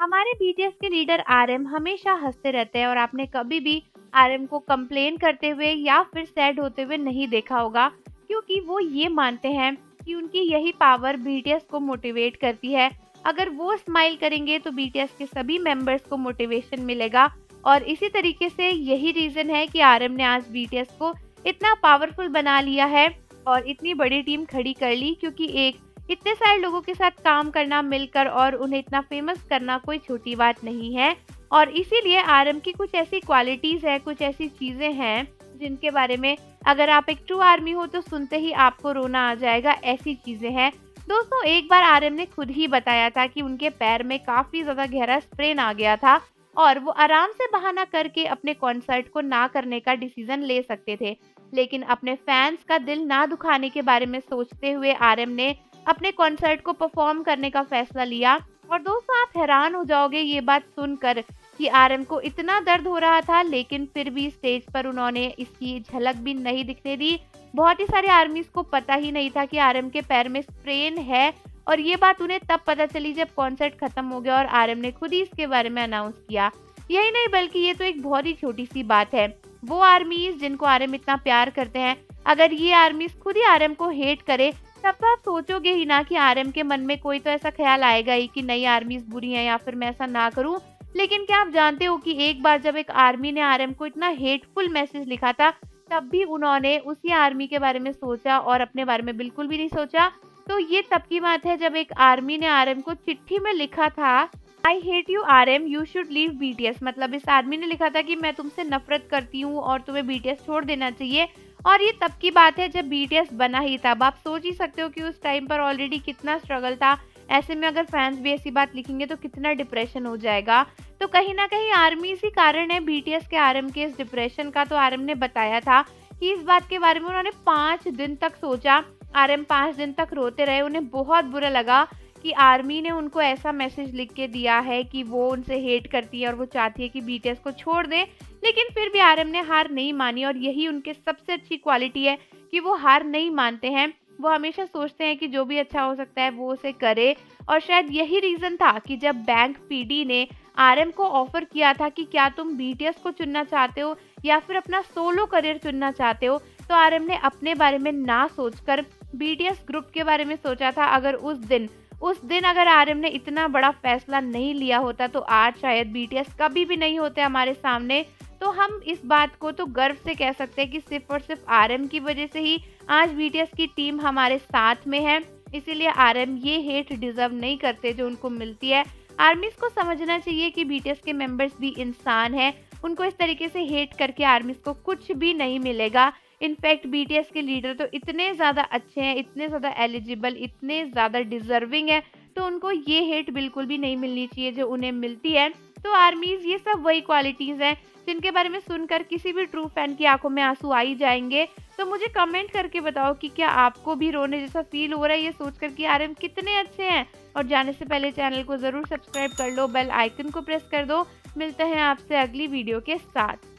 हमारे बीटीएस के leader RM हमेशा हंसते रहते हैं और आपने कभी भी आरएम को कंप्लेन करते हुए या फिर सैड होते हुए नहीं देखा होगा, क्योंकि वो ये मानते हैं कि उनकी यही पावर बीटीएस को मोटिवेट करती है। अगर वो स्माइल करेंगे तो बीटीएस के सभी मेंबर्स को मोटिवेशन मिलेगा और इसी तरीके से यही रीज़न है कि आरएम ने आज बीटीएस को इतना पावरफुल बना लिया है और इतनी बड़ी टीम खड़ी कर ली, क्योंकि एक इतने सारे लोगों के साथ काम करना मिलकर और उन्हें इतना फेमस करना कोई छोटी बात नहीं है। और इसीलिए आरएम की कुछ ऐसी क्वालिटीज़ है, कुछ ऐसी चीज़ें हैं जिनके बारे में अगर आप एक ट्रू आर्मी हो तो सुनते ही आपको रोना आ जाएगा, ऐसी चीज़ें हैं। दोस्तों, एक बार आरएम ने खुद ही बताया था कि उनके पैर में काफ़ी ज़्यादा गहरा स्प्रेन आ गया था और वो आराम से बहाना करके अपने कॉन्सर्ट को ना करने का डिसीजन ले सकते थे, लेकिन अपने फैंस का दिल ना दुखाने के बारे में सोचते हुए आरएम ने अपने कॉन्सर्ट को परफॉर्म करने का फैसला लिया। और दोस्तों, आप हैरान हो जाओगे ये बात सुनकर कि आरएम को इतना दर्द हो रहा था, लेकिन फिर भी स्टेज पर उन्होंने इसकी झलक भी नहीं दिखने दी। बहुत ही सारे आर्मीज को पता ही नहीं था कि आरएम के पैर में स्प्रेन है और ये बात उन्हें तब पता चली जब कॉन्सर्ट खत्म हो गया और आरएम ने खुद ही इसके बारे में अनाउंस किया। यही नहीं, बल्कि ये तो एक बहुत ही छोटी सी बात है। वो आर्मीज जिनको आरएम इतना प्यार करते हैं, अगर ये आर्मीज खुद ही आरएम को हेट करे, तब तो आप सोचोगे ही ना कि आरएम के मन में कोई तो ऐसा ख्याल आएगा ही कि नई आर्मीज बुरी हैं या फिर मैं ऐसा ना करूं। लेकिन क्या आप जानते हो कि एक बार जब एक आर्मी ने आरएम को इतना हेटफुल मैसेज लिखा था, तब भी उन्होंने उसी आर्मी के बारे में सोचा और अपने बारे में बिल्कुल भी नहीं सोचा। तो ये तब की बात है जब एक आर्मी ने आरएम को चिट्ठी में लिखा था, I hate you RM, you should leave BTS. मतलब इस आदमी ने लिखा था कि मैं तुमसे नफरत करती हूँ और तुम्हें बीटीएस छोड़ देना चाहिए। और ये तब की बात है जब बीटीएस बना ही था। अब आप सोच ही सकते हो कि उस टाइम पर ऑलरेडी कितना स्ट्रगल था। ऐसे में अगर फैंस भी ऐसी बात लिखेंगे तो कितना डिप्रेशन हो जाएगा। तो कहीं ना कहीं आर्मी इसी कारण है बीटीएस के आरएम के इस डिप्रेशन का। तो आरएम ने बताया था कि इस बात के बारे में उन्होंने 5 दिन तक सोचा। आरएम 5 दिन तक रोते रहे। उन्हें बहुत बुरा लगा कि आर्मी ने उनको ऐसा मैसेज लिख के दिया है कि वो उनसे हेट करती है और वो चाहती है कि बीटीएस को छोड़ दे। लेकिन फिर भी आरएम ने हार नहीं मानी और यही उनके सबसे अच्छी क्वालिटी है कि वो हार नहीं मानते हैं। वो हमेशा सोचते हैं कि जो भी अच्छा हो सकता है वो उसे करे। और शायद यही रीज़न था कि जब बैंक पीडी ने आरएम को ऑफर किया था कि क्या तुम बीटीएस को चुनना चाहते हो या फिर अपना सोलो करियर चुनना चाहते हो, तो आरएम ने अपने बारे में ना सोचकर बीटीएस ग्रुप के बारे में सोचा था। अगर उस दिन अगर आरएम ने इतना बड़ा फैसला नहीं लिया होता तो आज शायद बीटीएस कभी भी नहीं होते हमारे सामने। तो हम इस बात को तो गर्व से कह सकते हैं कि सिर्फ और सिर्फ आरएम की वजह से ही आज बीटीएस की टीम हमारे साथ में है। इसीलिए आरएम ये हेट डिजर्व नहीं करते जो उनको मिलती है। आर्मीज को समझना चाहिए कि बीटीएस के मेंबर्स भी इंसान हैं। उनको इस तरीके से हेट करके आर्मीज को कुछ भी नहीं मिलेगा। इनफैक्ट बीटीएस के लीडर तो इतने ज़्यादा अच्छे हैं, इतने ज़्यादा एलिजिबल, इतने ज़्यादा डिजर्विंग है, तो उनको ये हेट बिल्कुल भी नहीं मिलनी चाहिए जो उन्हें मिलती है। तो आर्मीज ये सब वही क्वालिटीज़ हैं जिनके बारे में सुनकर किसी भी ट्रू फैन की आंखों में आंसू आ ही जाएंगे। तो मुझे कमेंट करके बताओ कि क्या आपको भी रोने जैसा फील हो रहा है ये सोचकर कि आरएम कितने अच्छे हैं। और जाने से पहले चैनल को ज़रूर सब्सक्राइब कर लो, बेल आइकन को प्रेस कर दो। मिलते हैं आपसे अगली वीडियो के साथ।